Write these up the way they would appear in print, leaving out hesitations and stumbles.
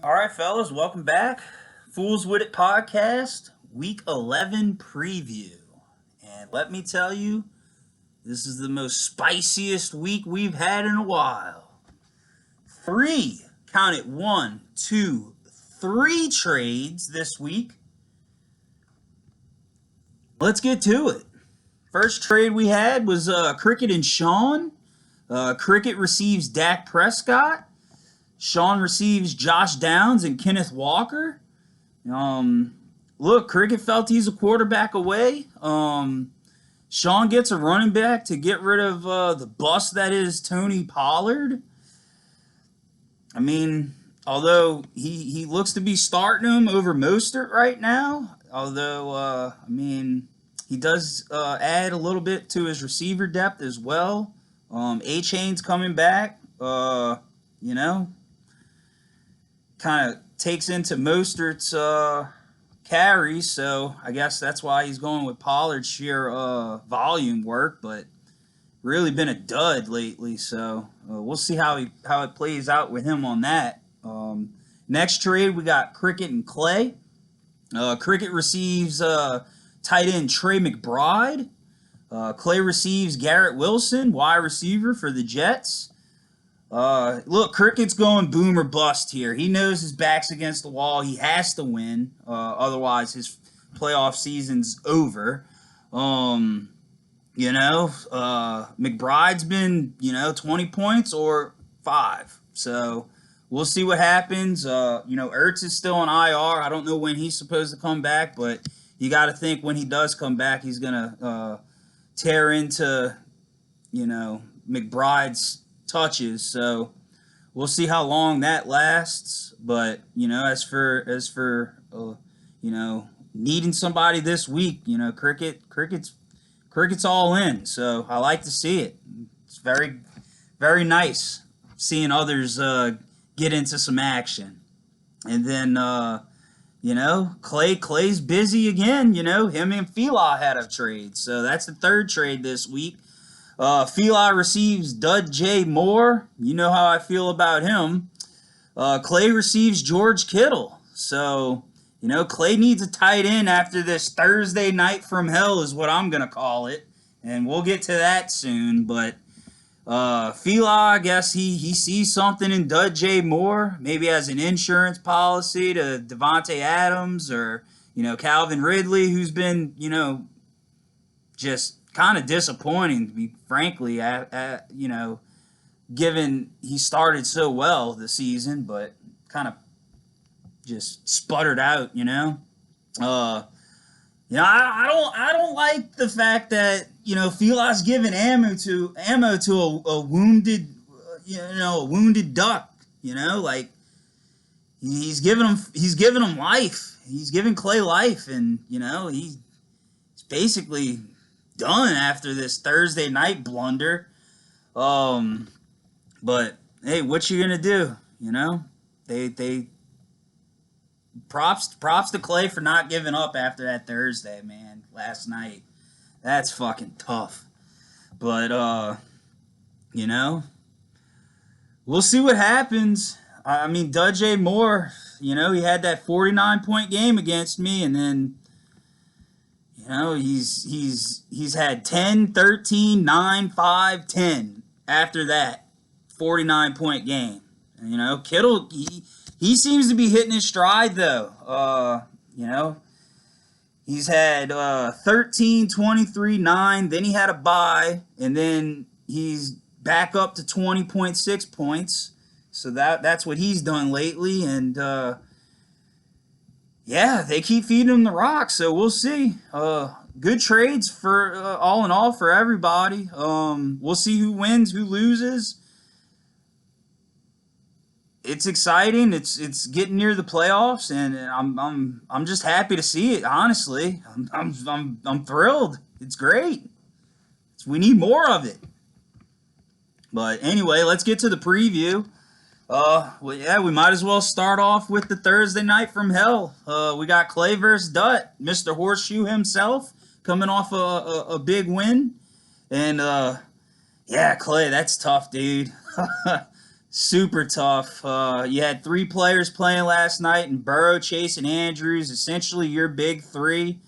All right, fellas, welcome back. Fools with It podcast, week 11 preview. And let me tell you, this is the most spiciest week we've had in a while. Count it, 1, 2, 3 trades this week. Let's get to it. First trade we had was Cricket and Sean. Cricket receives Dak Prescott. Sean receives Josh Downs and Kenneth Walker. Look, Cricket felt he's a quarterback away. Sean gets a running back to get rid of the bust that is Tony Pollard. I mean, although he looks to be starting him over Mostert right now, he does add a little bit to his receiver depth as well. A-Chain's coming back, kind of takes into Mostert's carries, so I guess that's why he's going with Pollard's sheer volume work, but really been a dud lately, so we'll see how it plays out with him on that. Next trade, we got Cricket and Clay. Cricket receives tight end Trey McBride. Clay receives Garrett Wilson, wide receiver for the Jets. Look, Cricket's going boom or bust here. He knows his back's against the wall. He has to win. Otherwise, his playoff season's over. McBride's been, 20 points or 5. So we'll see what happens. Ertz is still on IR. I don't know when he's supposed to come back, but you got to think when he does come back, he's going to tear into, McBride's touches, so we'll see how long that lasts. But as for needing somebody this week, Cricket's all in. So I like to see it. It's very, very nice seeing others get into some action. And then Clay's busy again. Him and Fila had a trade, so that's the third trade this week. Fila receives Dud J. Moore. You know how I feel about him. Clay receives George Kittle. So, Clay needs a tight end after this Thursday night from hell is what I'm going to call it. And we'll get to that soon. But Fila, I guess he sees something in Dud J. Moore. Maybe as an insurance policy to Devontae Adams or, Calvin Ridley, who's been, just kind of disappointing, to be frankly, given he started so well this season, but kind of just sputtered out. I don't like the fact that Fila's giving ammo to a wounded duck. He's giving him life. He's giving Clay life, and he's basically done after this Thursday night blunder. But hey, what you gonna do? They props to Clay for not giving up after that Thursday, man. Last night, that's fucking tough. But we'll see what happens. I mean, Dud J. Moore, he had that 49-point game against me, and then he's had 10, 13, 9, 5, 10 after that 49-point game. And, Kittle, he seems to be hitting his stride, though. He's had 13, 23, 9. Then he had a bye, and then he's back up to 20.6 points. So that's what he's done lately, and they keep feeding him the rock, so we'll see. Good trades for all in all for everybody. We'll see who wins, who loses. It's exciting. It's getting near the playoffs, and I'm just happy to see it. Honestly, I'm thrilled. It's great. We need more of it. But anyway, let's get to the preview. We might as well start off with the Thursday night from hell. We got Clay versus Dutt, Mr. Horseshoe himself, coming off a big win. And, Clay, that's tough, dude. super tough. You had three players playing last night, and Burrow, Chase, and Andrews, essentially your big three.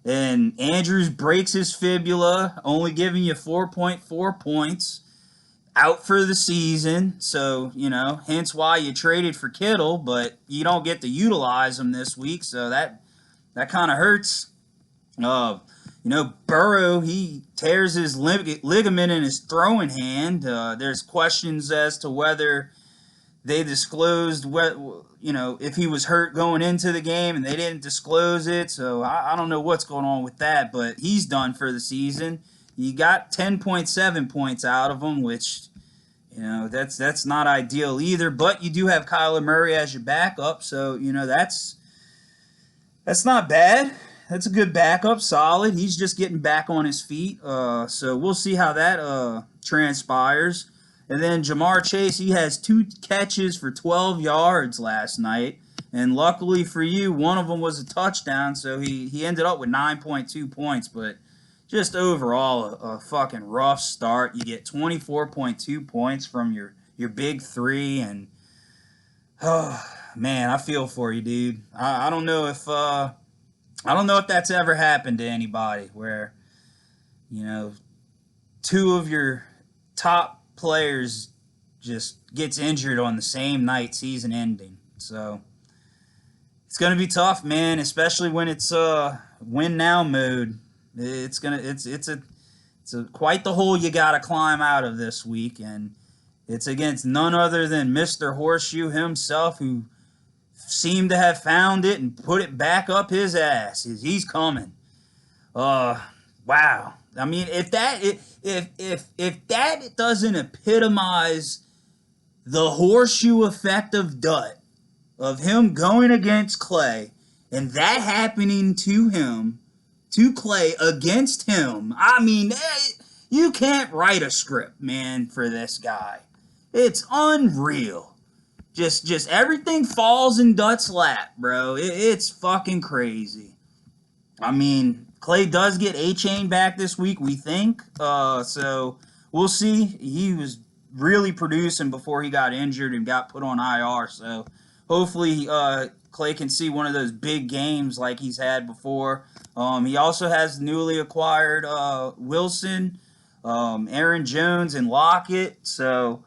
And Andrews breaks his fibula, only giving you 4.4 points, out for the season. So, hence why you traded for Kittle, but you don't get to utilize him this week. So that kind of hurts. Burrow, he tears his ligament in his throwing hand. There's questions as to whether they disclosed if he was hurt going into the game, and they didn't disclose it. So I don't know what's going on with that, but he's done for the season. You got 10.7 points out of him, which that's not ideal either. But you do have Kyler Murray as your backup, so that's not bad. That's a good backup, solid. He's just getting back on his feet. So we'll see how that transpires. And then Jamar Chase, he has 2 catches for 12 yards last night. And luckily for you, one of them was a touchdown, so he ended up with 9.2 points. But just overall, a fucking rough start. You get 24.2 points from your big three, and oh man, I feel for you, dude. I don't know if that's ever happened to anybody where, 2 of your top players just gets injured on the same night, season ending. So it's gonna be tough, man, especially when it's win now mode. It's quite the hole you gotta climb out of this week, and it's against none other than Mr. Horseshoe himself, who seemed to have found it and put it back up his ass. He's coming. Wow. I mean, if that doesn't epitomize the horseshoe effect of Dutt, of him going against Clay, and that happening to him, to Clay, against him, I mean, you can't write a script, man, for this guy. It's unreal. Just everything falls in Dutt's lap, bro. It's fucking crazy. I mean, Clay does get A-Chain back this week, we think. So we'll see. He was really producing before he got injured and got put on IR. So hopefully Clay can see one of those big games like he's had before. He also has newly acquired Wilson, Aaron Jones, and Lockett. So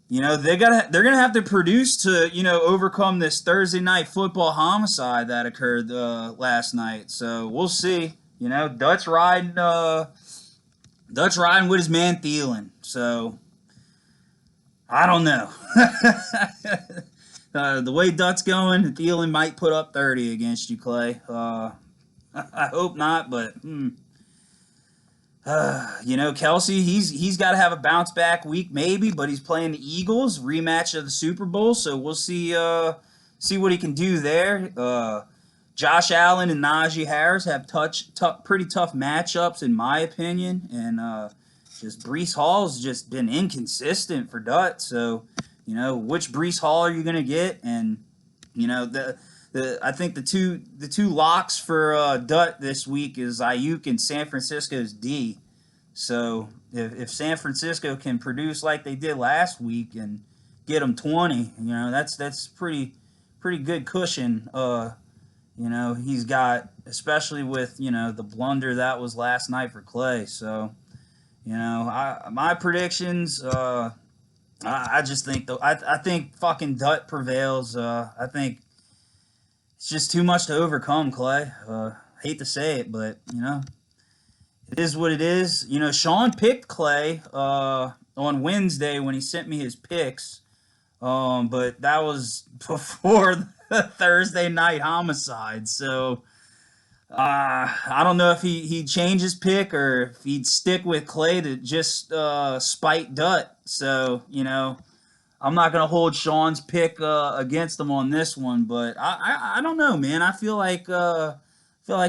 they're gonna have to produce to overcome this Thursday night football homicide that occurred last night. So we'll see. Dutt's riding with his man Thielen. So I don't know. The way Dutt's going, Thielen might put up 30 against you, Clay. I hope not, but. Kelsey, he's got to have a bounce back week maybe, but he's playing the Eagles, rematch of the Super Bowl, so we'll see what he can do there. Josh Allen and Najee Harris have pretty tough matchups in my opinion, and just Breece Hall's just been inconsistent for Dutt. So, which Breece Hall are you gonna get? And I think the two locks for Dutt this week is Ayuk and San Francisco's D. So if San Francisco can produce like they did last week and get them 20, that's pretty good cushion. He's got, especially with the blunder that was last night for Clay. So my predictions. I just think I think fucking Dutt prevails. I think. It's just too much to overcome, Clay. Hate to say it, but it is what it is. Sean picked Clay on Wednesday when he sent me his picks, but that was before the Thursday night homicide. So I don't know if he'd change his pick or if he'd stick with Clay to just spite Dutt. So I'm not gonna hold Sean's pick against him on this one, but I don't know, man. I feel like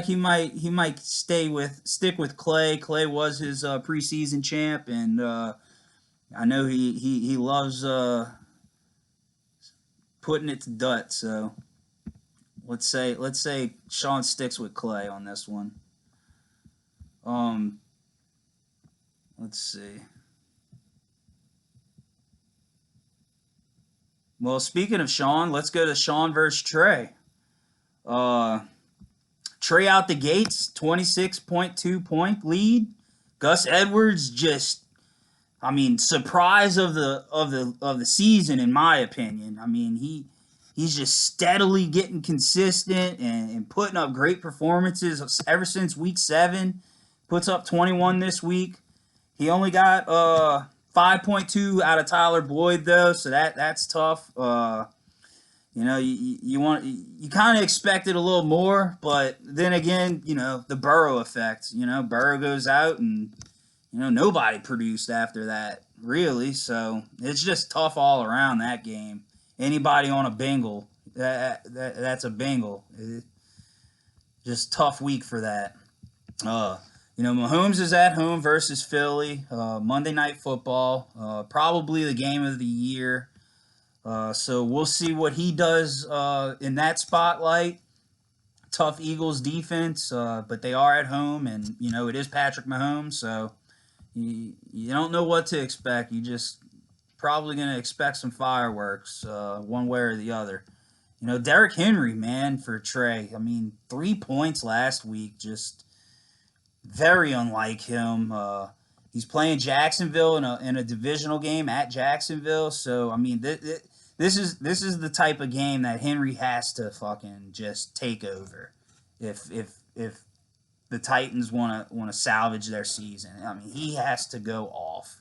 he might stick with Clay. Clay was his preseason champ, and I know he loves putting it to Dutt. So let's say Sean sticks with Clay on this one. Let's see. Well, speaking of Sean, let's go to Sean versus Trey. Uh, Trey out the gates, 26.2 point lead. Gus Edwards just, I mean, surprise of the season in my opinion. I mean, he's just steadily getting consistent and putting up great performances ever since week 7. Puts up 21 this week. He only got 5.2 out of Tyler Boyd though, so that's tough. You kind of expected a little more, but then again, the Burrow effect. Burrow goes out and nobody produced after that really. So it's just tough all around that game. Anybody on a Bengal, that's a Bengal. Just tough week for that. Mahomes is at home versus Philly. Monday Night Football. Probably the game of the year. So we'll see what he does in that spotlight. Tough Eagles defense, but they are at home, and it is Patrick Mahomes, so you don't know what to expect. You just probably going to expect some fireworks, one way or the other. Derrick Henry, man, for Trey. I mean, 3 points last week, just very unlike him. He's playing Jacksonville in a divisional game at Jacksonville, so I mean, this is the type of game that Henry has to fucking just take over if the Titans want to salvage their season. I mean, he has to go off.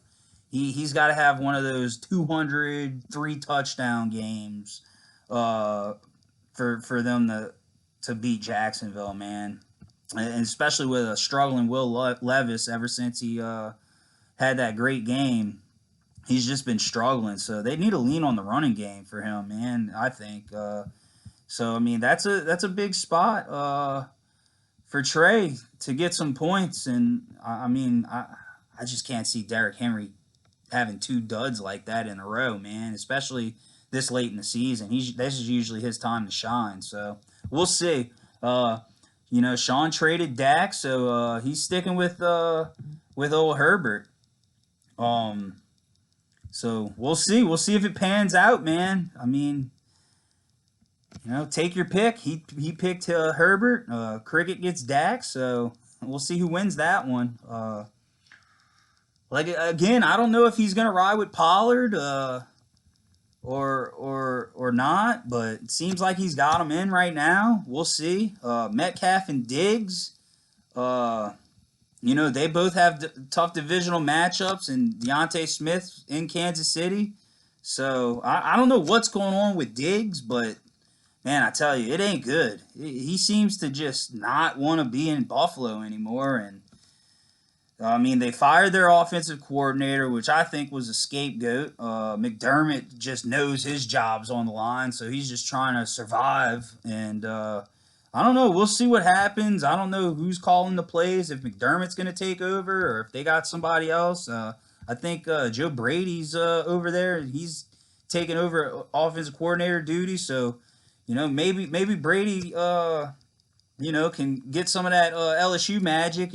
He's got to have one of those 203 touchdown games for them to beat Jacksonville, man. And especially with a struggling Will Levis ever since he had that great game. He's just been struggling, so they need to lean on the running game for him, man. I think. So I mean, that's a big spot for Trey to get some points, and I just can't see Derrick Henry having 2 duds like that in a row, man. Especially this late in the season. This is usually his time to shine. So we'll see. Sean traded Dak, so he's sticking with old Herbert. So we'll see. We'll see if it pans out, man. I mean, take your pick. He picked Herbert. Cricket gets Dak, so we'll see who wins that one. Again, I don't know if he's gonna ride with Pollard or not, but it seems like he's got him in right now. We'll see. Metcalf and Diggs. They both have tough divisional matchups, and Deontay Smith in Kansas City. So I don't know what's going on with Diggs, but man, I tell you, it ain't good. He seems to just not want to be in Buffalo anymore, and I mean, they fired their offensive coordinator, which I think was a scapegoat. McDermott just knows his job's on the line, so he's just trying to survive. And I don't know. We'll see what happens. I don't know who's calling the plays, if McDermott's going to take over or if they got somebody else. I think Joe Brady's over there. He's taking over offensive coordinator duty, so maybe Brady can get some of that LSU magic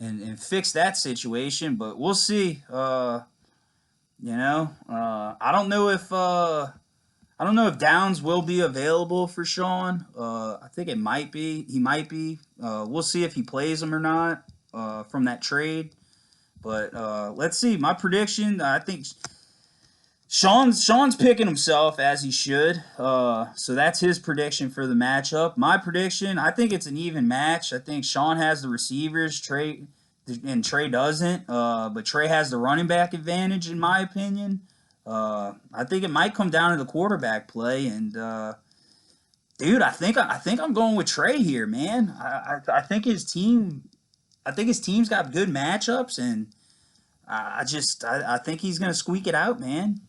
and fix that situation, but we'll see. I don't know if Downs will be available for Sean. I think it might be. He might be. We'll see if he plays him or not from that trade. But let's see. My prediction, I think Sean's picking himself as he should. So that's his prediction for the matchup. My prediction, I think it's an even match. I think Sean has the receivers, Trey doesn't. But Trey has the running back advantage, in my opinion. I think it might come down to the quarterback play, and dude, I think I'm going with Trey here, man. I think his team's got good matchups, and I think he's gonna squeak it out, man.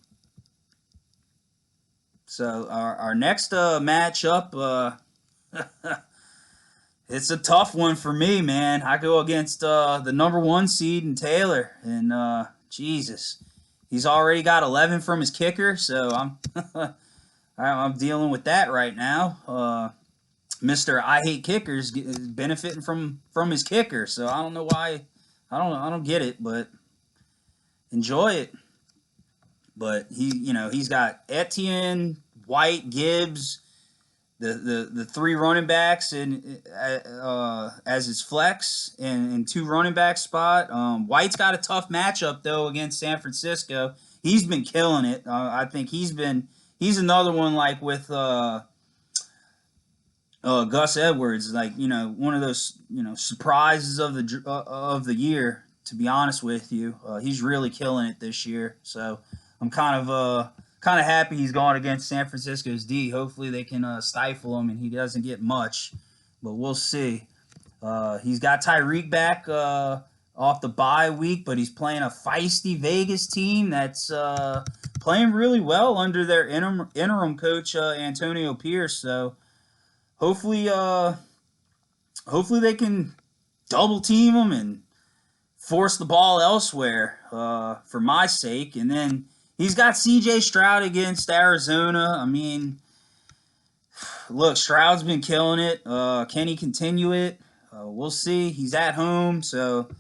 So our next matchup, it's a tough one for me, man. I go against the number 1 seed in Taylor, and Jesus, he's already got 11 from his kicker, so I'm dealing with that right now. Mr. I Hate Kickers is benefiting from his kicker, so I don't know why. I don't get it, but enjoy it. But he's got Etienne, White, Gibbs, the three running backs as his flex and two running back spot. White's got a tough matchup though against San Francisco. He's been killing it. I think he's another one like with Gus Edwards, like one of those surprises of the year. To be honest with you, he's really killing it this year. So I'm kind of happy he's going against San Francisco's D. Hopefully they can stifle him and he doesn't get much, but we'll see. He's got Tyreek back off the bye week, but he's playing a feisty Vegas team that's playing really well under their interim coach Antonio Pierce. So hopefully they can double team him and force the ball elsewhere for my sake. And then he's got C.J. Stroud against Arizona. I mean, look, Stroud's been killing it. Can he continue it? We'll see. He's at home, so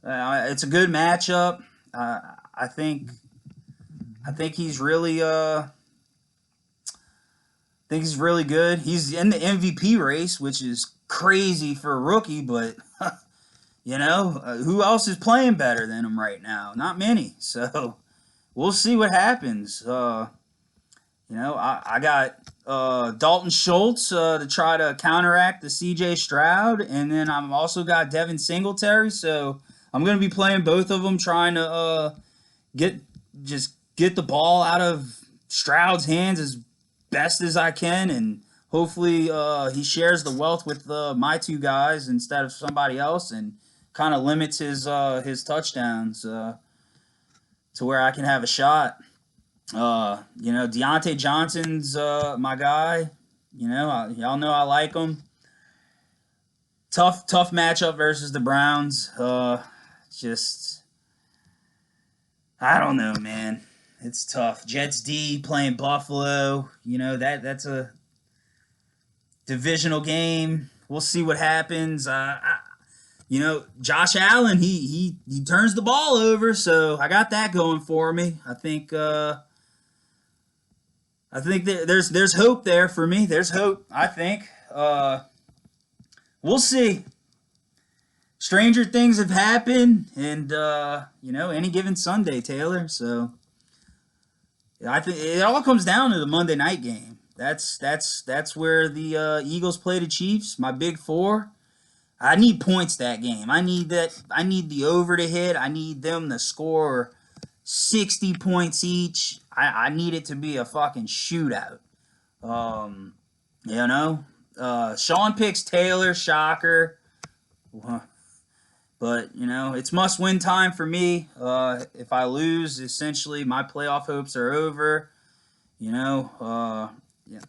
it's a good matchup. I think he's really good. He's in the MVP race, which is crazy for a rookie, but who else is playing better than him right now? Not many. So we'll see what happens. I got Dalton Schultz to try to counteract the C.J. Stroud, and then I've also got Devin Singletary. So I'm going to be playing both of them, trying to get the ball out of Stroud's hands as best as I can, and hopefully he shares the wealth with my two guys instead of somebody else, and kind of limits his touchdowns to where I can have a shot. Deontay Johnson's my guy. Y'all know I like him. Tough matchup versus the Browns. I don't know, man. It's tough. Jets D playing Buffalo. That's a divisional game. We'll see what happens. Josh Allen, he turns the ball over, so I got that going for me. I think there's hope there for me. There's hope, I think. We'll see. Stranger things have happened, and any given Sunday, Taylor. So I think it all comes down to the Monday night game. That's where the Eagles play the Chiefs. My big four. I need points that game. I need the over to hit. I need them to score 60 points each. I need it to be a fucking shootout. Sean picks Taylor, shocker. But, it's must-win time for me. If I lose, essentially, my playoff hopes are over.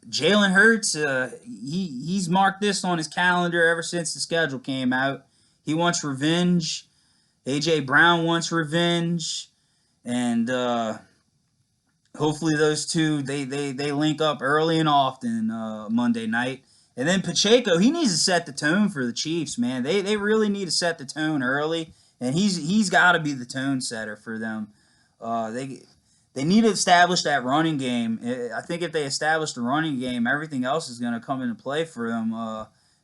Jalen Hurts, he's marked this on his calendar ever since the schedule came out. He wants revenge. A.J. Brown wants revenge. And hopefully those two, they link up early and often Monday night. And then Pacheco, he needs to set the tone for the Chiefs, man. They really need to set the tone early, and he's got to be the tone setter for them. They need to establish that running game. I think if they establish the running game, everything else is going to come into play for them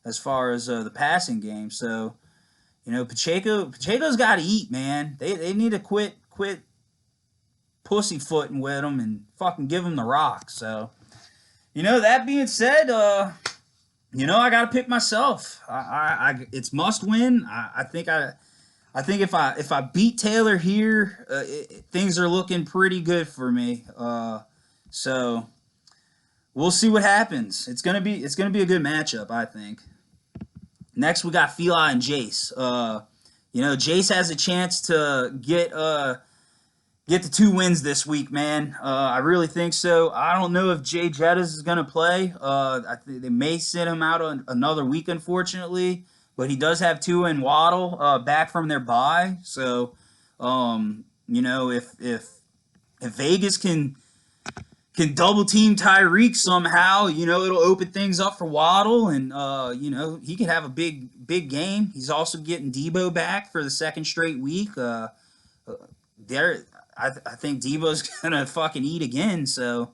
as far as the passing game. So, Pacheco's got to eat, man. They need to quit pussyfooting with him and fucking give him the rock. So, that being said, I got to pick myself. It's must win. I think if I beat Taylor here, things are looking pretty good for me. So we'll see what happens. It's gonna be a good matchup, I think. Next we got Feli and Jace. Jace has a chance to get the 2 wins this week, man. I really think so. I don't know if Jay Jettis is gonna play. I think they may sit him out on another week, unfortunately. But he does have Tua and Waddle back from their bye. So, if Vegas can double team Tyreek somehow, it'll open things up for Waddle, and he could have a big game. He's also getting Debo back for the second straight week. I think Debo's gonna fucking eat again. So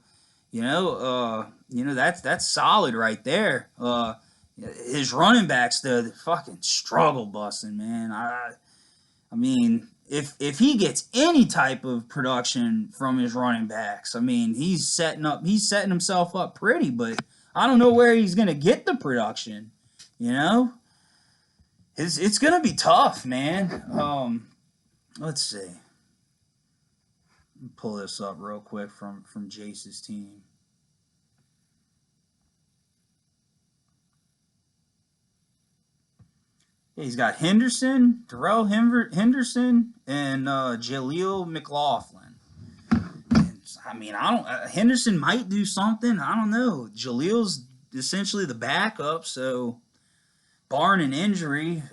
that's solid right there. His running backs though, the fucking struggle busting, man. I mean, if he gets any type of production from his running backs, I mean, he's setting himself up pretty, but I don't know where he's gonna get the production. You know, it's gonna be tough, man. Let's see. Pull this up real quick from Jace's team. Yeah, he's got Henderson, Darrell Henderson, and Jaleel McLaughlin. And, I mean, I don't. Henderson might do something. I don't know. Jaleel's essentially the backup, so barring an injury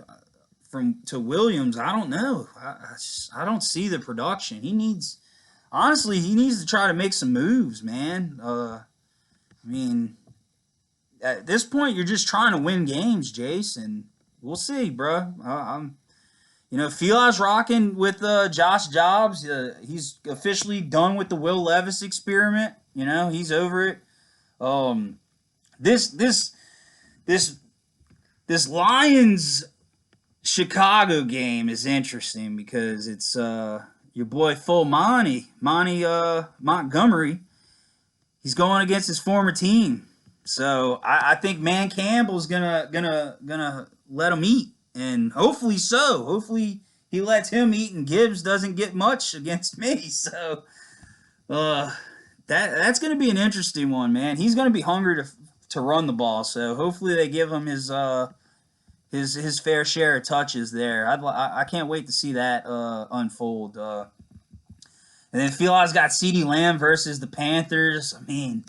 to Williams, I don't know. I don't see the production. Honestly, he needs to try to make some moves, man. I mean, at this point, you're just trying to win games, Jace, and we'll see, bro. Fila's rocking with Josh Jobs. He's officially done with the Will Levis experiment. He's over it. This Lions Chicago game is interesting because it's your boy Full Monty Montgomery. He's going against his former team, so I think Man Campbell's gonna let him eat, and hopefully so. Hopefully he lets him eat, and Gibbs doesn't get much against me. So that's gonna be an interesting one, man. He's gonna be hungry to run the ball, so hopefully they give him his fair share of touches there. I can't wait to see that unfold. And then Fila's got CeeDee Lamb versus the Panthers. I mean,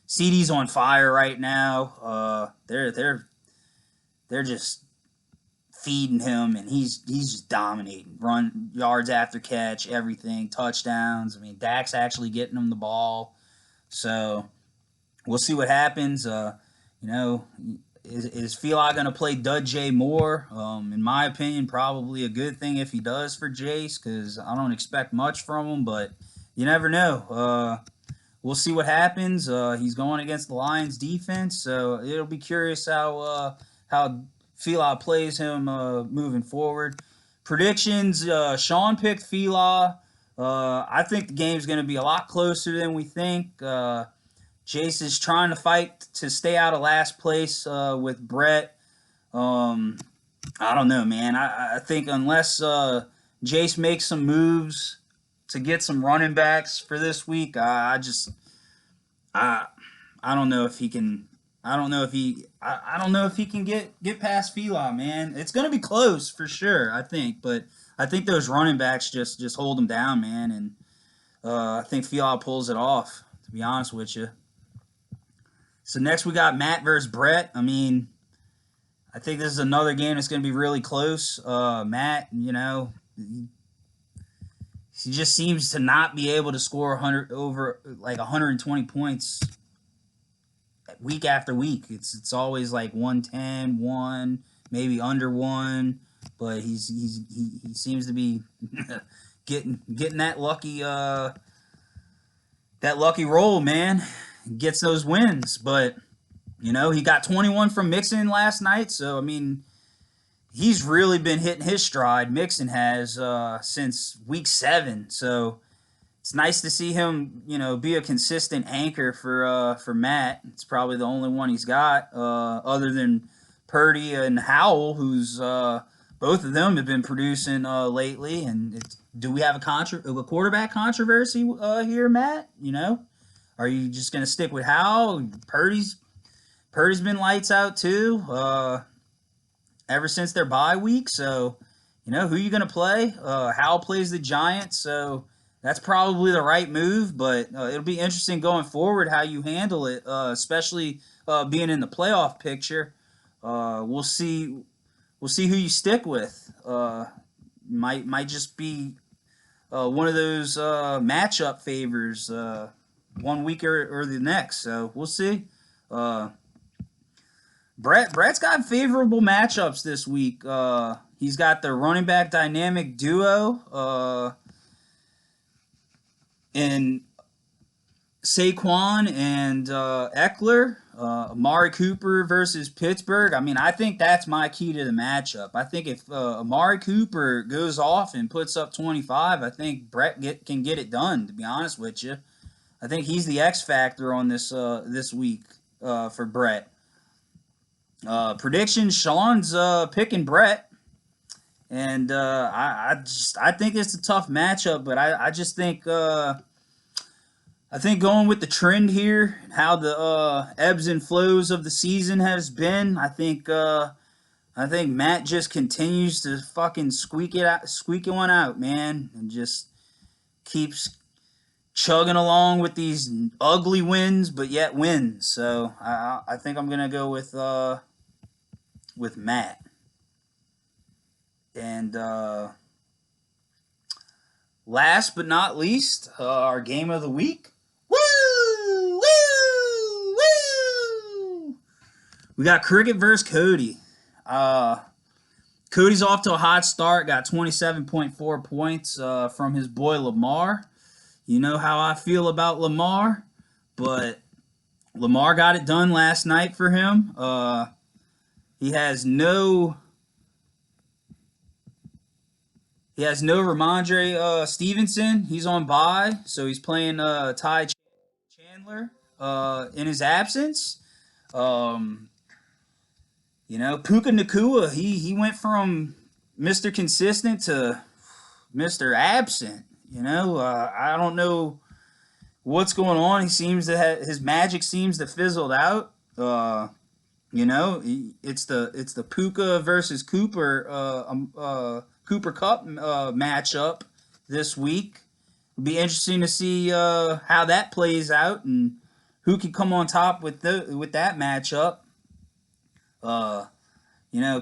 CeeDee's on fire right now. They're just feeding him, and he's just dominating. Run yards after catch, everything, touchdowns. I mean, Dak's actually getting him the ball. So we'll see what happens. Is Fila going to play Dud J more? In my opinion, probably a good thing if he does for Jace, because I don't expect much from him, but you never know. We'll see what happens. He's going against the Lions defense, so it'll be curious how Fila plays him moving forward. Predictions, Sean picked Fila. I think the game's going to be a lot closer than we think. Jace is trying to fight to stay out of last place with Brett. I don't know, man. I think unless Jace makes some moves to get some running backs for this week, I don't know if he can. I don't know if he can get past Fila, man. It's gonna be close for sure, I think, but I think those running backs just hold him down, man, and I think Fila pulls it off. To be honest with you. So next we got Matt versus Brett. I mean, I think this is another game that's going to be really close. Matt, he just seems to not be able to score 120 points week after week. It's always like 110, 1, maybe under 1, but he seems to be getting that lucky roll, man. Gets those wins, but he got 21 from Mixon last night, so I mean he's really been hitting his stride. Mixon has since week 7, so it's nice to see him be a consistent anchor for Matt. It's probably the only one he's got other than Purdy and Howell, who's both of them have been producing lately. And do we have a quarterback controversy here, Matt? Are you just going to stick with Howell? Purdy's been lights out too ever since their bye week. So, who are you going to play? Howell plays the Giants, so that's probably the right move. But it'll be interesting going forward how you handle it, especially being in the playoff picture. We'll see who you stick with. Might just be one of those matchup favors. One week or the next, so we'll see. Brett's got favorable matchups this week. He's got the running back dynamic duo. and Saquon and Eckler, Amari Cooper versus Pittsburgh. I mean, I think that's my key to the matchup. I think if Amari Cooper goes off and puts up 25, I think Brett can get it done. To be honest with you, I think he's the X factor on this week for Brett. Predictions: Sean's picking Brett, and I think it's a tough matchup, but I just think. I think going with the trend here, how the ebbs and flows of the season has been, I think Matt just continues to fucking squeak it one out, man, and just keeps chugging along with these ugly wins, but yet wins. So I think I'm gonna go with Matt, and last but not least, our game of the week. Woo! Woo! Woo! We got Cricket versus Cody. Cody's off to a hot start. Got 27.4 points from his boy Lamar. You know how I feel about Lamar, but Lamar got it done last night for him. He has no Ramondre Stevenson. He's on bye, so he's playing Ty Chandler in his absence. Puka Nacua, he went from Mr. Consistent to Mr. Absent. I don't know what's going on. He seems to his magic seems to fizzled out. It's the Puka versus Cooper Cooper Cup matchup this week. It'll be interesting to see how that plays out and who can come on top with that matchup.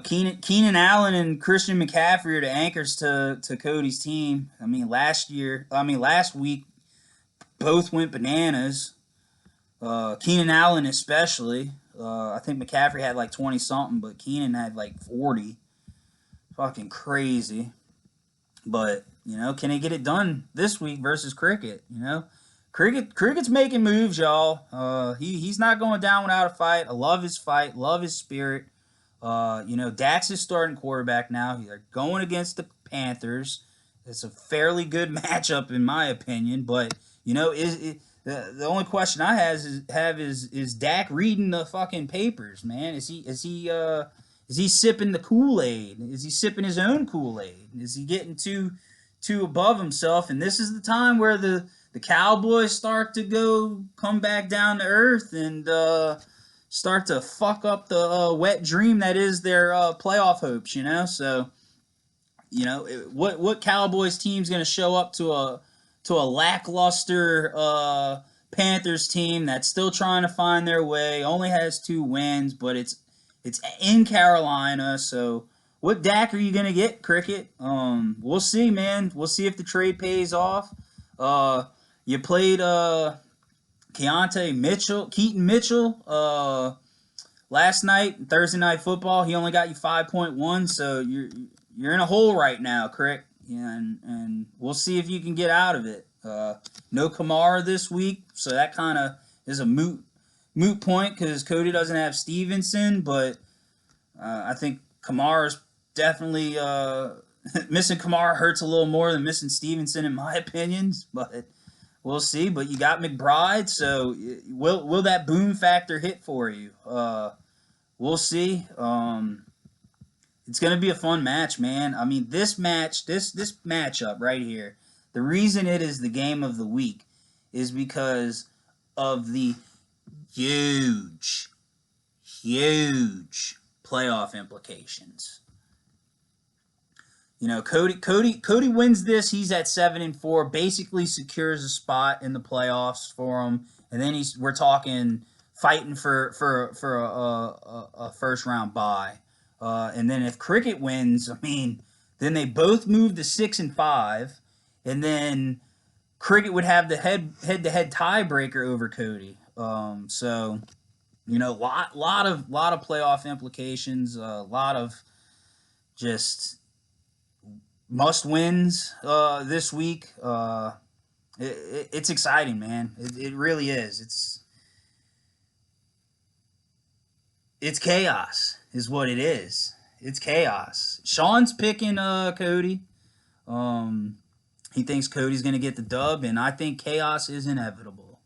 Keenan Allen and Christian McCaffrey are the anchors to Cody's team. Last week, both went bananas. Keenan Allen especially. I think McCaffrey had like 20 something, but Keenan had like 40. Fucking crazy. But, can he get it done this week versus Cricket? Cricket's making moves, y'all. He's not going down without a fight. I love his fight, love his spirit. Dak's his starting quarterback now. They're going against the Panthers. It's a fairly good matchup in my opinion, but the only question I have is Dak reading the fucking papers, man? Is he sipping the Kool-Aid? Is he sipping his own Kool-Aid? Is he getting too above himself? And this is the time where the Cowboys start to come back down to earth and start to fuck up the wet dream that is their playoff hopes. So what Cowboys team's going to show up to a lackluster Panthers team that's still trying to find their way, only has 2 wins, but it's in Carolina. So what Dak are you going to get, Cricket? We'll see, man. We'll see if the trade pays off. You played Keaton Mitchell last night, Thursday Night Football. He only got you 5.1, so you're in a hole right now, Crick. Yeah, and we'll see if you can get out of it. No Kamara this week, so that kind of is a moot point because Cody doesn't have Stevenson, but I think Kamara's definitely missing Kamara hurts a little more than missing Stevenson in my opinion, but we'll see. But you got McBride, so will that boom factor hit for you? We'll see. It's going to be a fun match, man. This matchup right here, the reason it is the game of the week is because of the huge playoff implications. Cody wins this. He's at 7-4, basically secures a spot in the playoffs for him, and then we're talking fighting for a first round bye. And then if Cricket wins, then they both move to 6-5, and then Cricket would have the head-to-head tiebreaker over Cody. So lot of playoff implications, a lot of just must wins this week. It's exciting, man. It really is. It's chaos, is what it is. It's chaos. Sean's picking Cody. Um, he thinks Cody's gonna get the dub, and I think chaos is inevitable.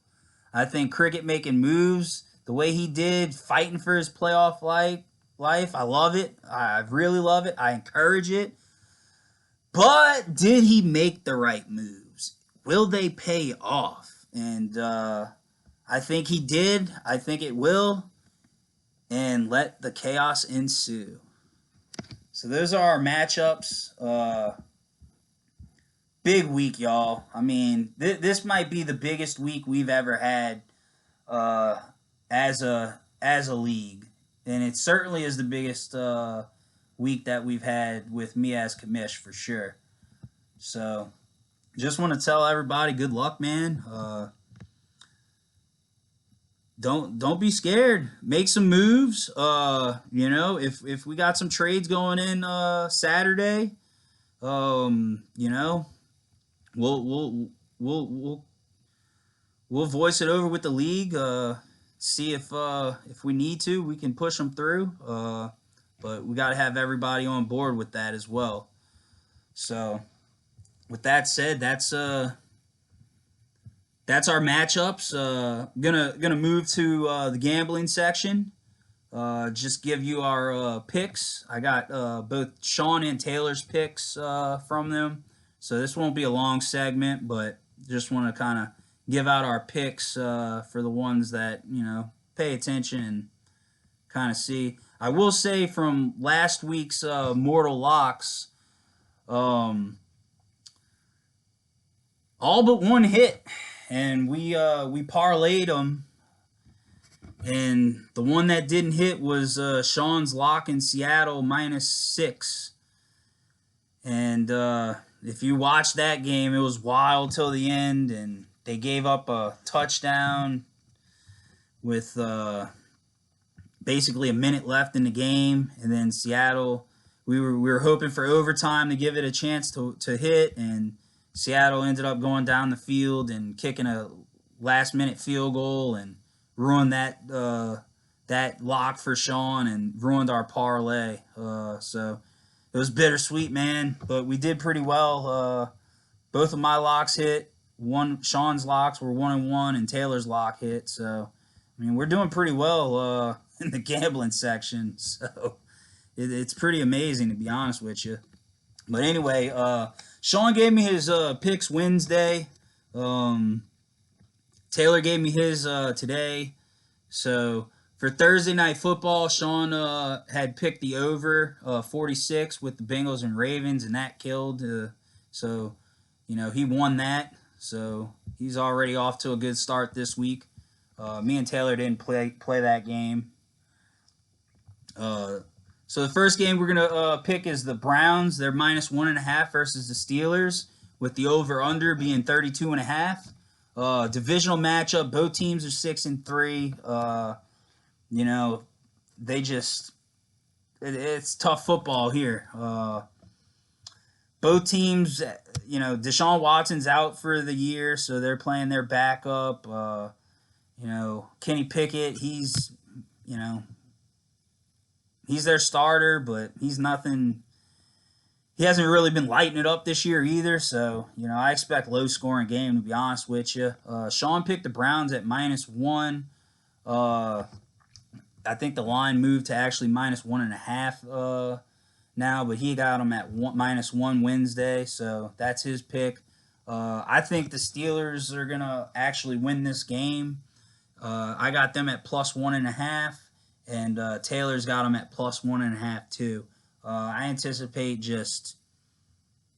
I think Cricket making moves the way he did, fighting for his playoff life. I love it. I really love it. I encourage it. But did he make the right moves? Will they pay off? And I think he did. I think it will. And let the chaos ensue. So those are our matchups. Big week, y'all. I mean, this might be the biggest week we've ever had uh, as a league, and it certainly is the biggest week that we've had with me as commish for sure. So, just want to tell everybody, good luck, man. Don't be scared. Make some moves. If we got some trades going in Saturday, you know, we'll we'll we'll we'll we'll voice it over with the league. See if we need to, we can push them through. But we got to have everybody on board with that as well. So, with that said, that's our matchups. Gonna move to the gambling section. Just give you our picks. I got both Sean and Taylor's picks from them, so this won't be a long segment, but just want to kind of give out our picks for the ones that pay attention and kind of see. I will say from last week's Mortal Locks, um, all but one hit, and we parlayed them. And the one that didn't hit was Sean's lock in Seattle -6. And if you watch that game, it was wild till the end, and they gave up a touchdown with basically a minute left in the game, and then Seattle. We were hoping for overtime to give it a chance to hit, and Seattle ended up going down the field and kicking a last minute field goal and ruined that lock for Sean and ruined our parlay. So it was bittersweet, man. But we did pretty well. Both of my locks hit. Sean's locks were 1-1, and Taylor's lock hit. So I mean, we're doing pretty well in the gambling section. So it's pretty amazing, to be honest with you. But anyway, Sean gave me his picks Wednesday. Taylor gave me his today. So for Thursday night football, Sean had picked the over 46 with the Bengals and Ravens, and that killed. So he won that. So he's already off to a good start this week. Me and Taylor didn't play that game. So the first game we're gonna pick is the Browns. They're -1.5 versus the Steelers, with the over/under being 32.5. Divisional matchup. Both teams are 6-3. They just it's tough football here. Both teams, Deshaun Watson's out for the year, so they're playing their backup. Kenny Pickett, he's their starter, but he's nothing. He hasn't really been lighting it up this year either, so I expect low-scoring game, to be honest with you. Sean picked the Browns at -1. I think the line moved to actually -1.5 now, but he got them at -1 Wednesday, so that's his pick. I think the Steelers are gonna actually win this game. I got them at +1.5. And Taylor's got them at +1.5 too. I anticipate just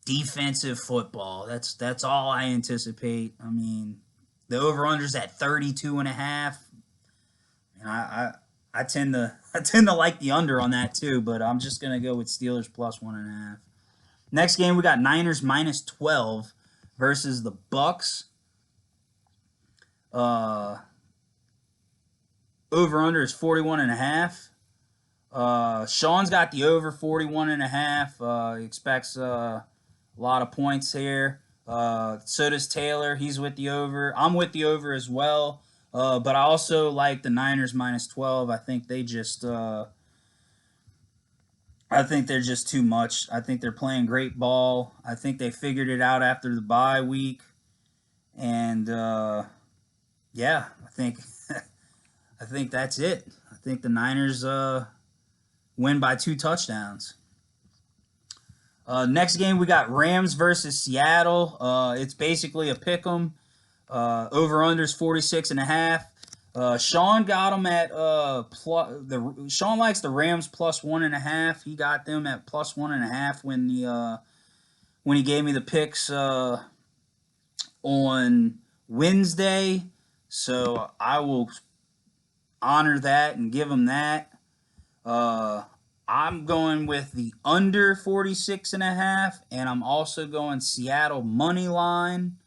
defensive football. That's all I anticipate. I mean, the over/under's at 32.5. And I tend to like the under on that too, but I'm just gonna go with Steelers +1.5. Next game we got Niners -12 versus the Bucks. Over/under is 41.5. Sean's got the over 41.5. He expects a lot of points here. So does Taylor. He's with the over. I'm with the over as well. But I also like the Niners minus 12. I think they're just too much. I think they're playing great ball. I think they figured it out after the bye week. And yeah, I think I think that's it. I think the Niners win by 2 touchdowns. Next game we got Rams versus Seattle. It's basically a pick 'em. Over unders 46.5. Sean got them at Sean likes the Rams plus 1.5. He got them at plus 1.5 when he gave me the picks on Wednesday. So I will honor that and give him that. I'm going with the under 46.5, and I'm also going Seattle money line.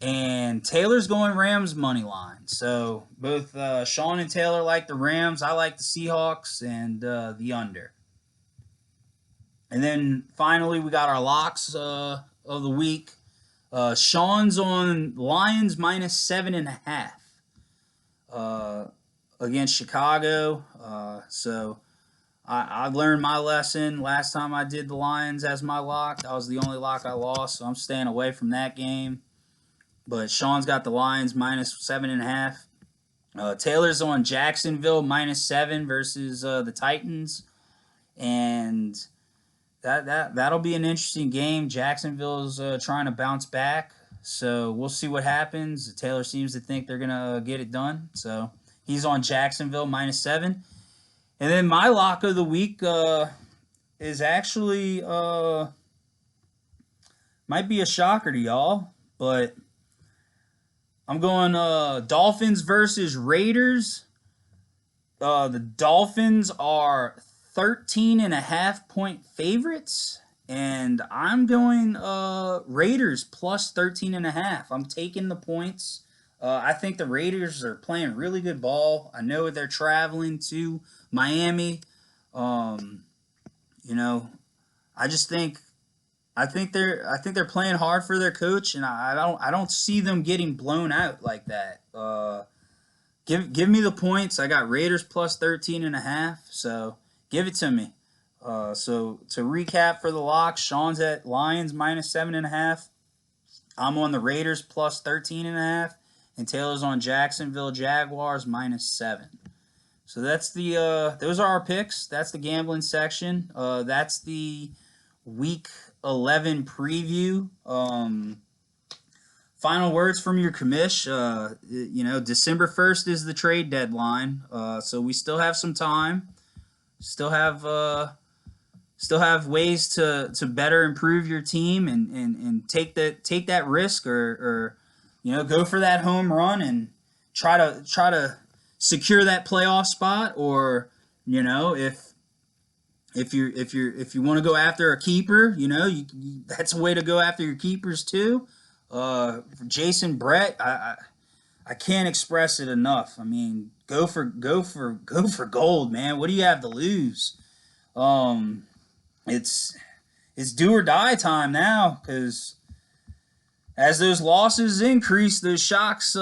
And Taylor's going Rams money line. So both Sean and Taylor like the Rams. I like the Seahawks and the under. And then finally, we got our locks of the week. Sean's on Lions minus 7.5 against Chicago. So I learned my lesson last time I did the Lions as my lock. That was the only lock I lost, so I'm staying away from that game. But Sean's got the Lions minus 7.5. Taylor's on Jacksonville minus 7 versus the Titans, and that'll be an interesting game. Jacksonville's trying to bounce back, so we'll see what happens. Taylor seems to think they're gonna get it done, so he's on Jacksonville minus 7. And then my lock of the week is actually might be a shocker to y'all, but I'm going Dolphins versus Raiders. The Dolphins are 13.5 point favorites, and I'm going Raiders plus 13.5. I'm taking the points. I think the Raiders are playing really good ball. I know they're traveling to Miami. You know, I just think I think they're playing hard for their coach, and I don't see them getting blown out like that. Give me the points. I got Raiders plus 13.5, so give it to me. So to recap for the lock, Sean's at Lions minus 7.5. I'm on the Raiders plus 13.5, and Taylor's on Jacksonville Jaguars minus 7. So that's those are our picks. That's the gambling section. That's the Week 11 preview. Final words from your commish. December 1st is the trade deadline, so we still have some time. Still have ways to better improve your team and take that risk or go for that home run and try to secure that playoff spot, or if you want to go after a keeper, that's a way to go after your keepers too. Jason Brett, I can't express it enough. I mean, go for gold, man. What do you have to lose? It's do or die time now, because as those losses increase, those shocks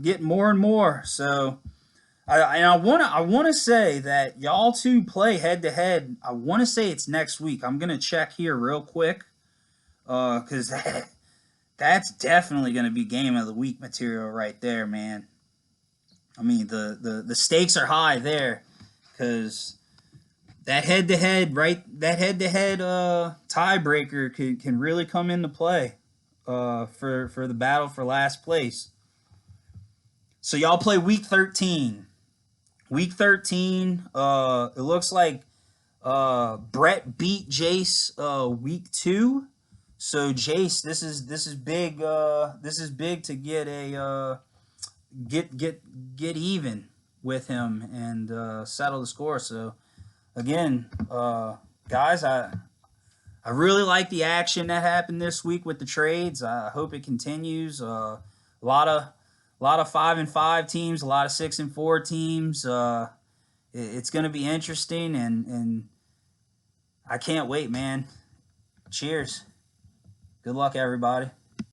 get more and more. So I want to say that y'all two play head to head. I want to say it's next week. I'm gonna check here real quick, because that's definitely gonna be game of the week material right there, man. I mean the stakes are high there, because that head to head tiebreaker can really come into play for the battle for last place. So y'all play week 13. Week 13, it looks like Brett beat Jace week 2. So Jace, this is big. This is big to get a get even with him and settle the score. So again, guys, I really like the action that happened this week with the trades. I hope it continues. A lot of 5-5 teams, a lot of 6-4 teams. It's going to be interesting, and I can't wait, man. Cheers. Good luck, everybody.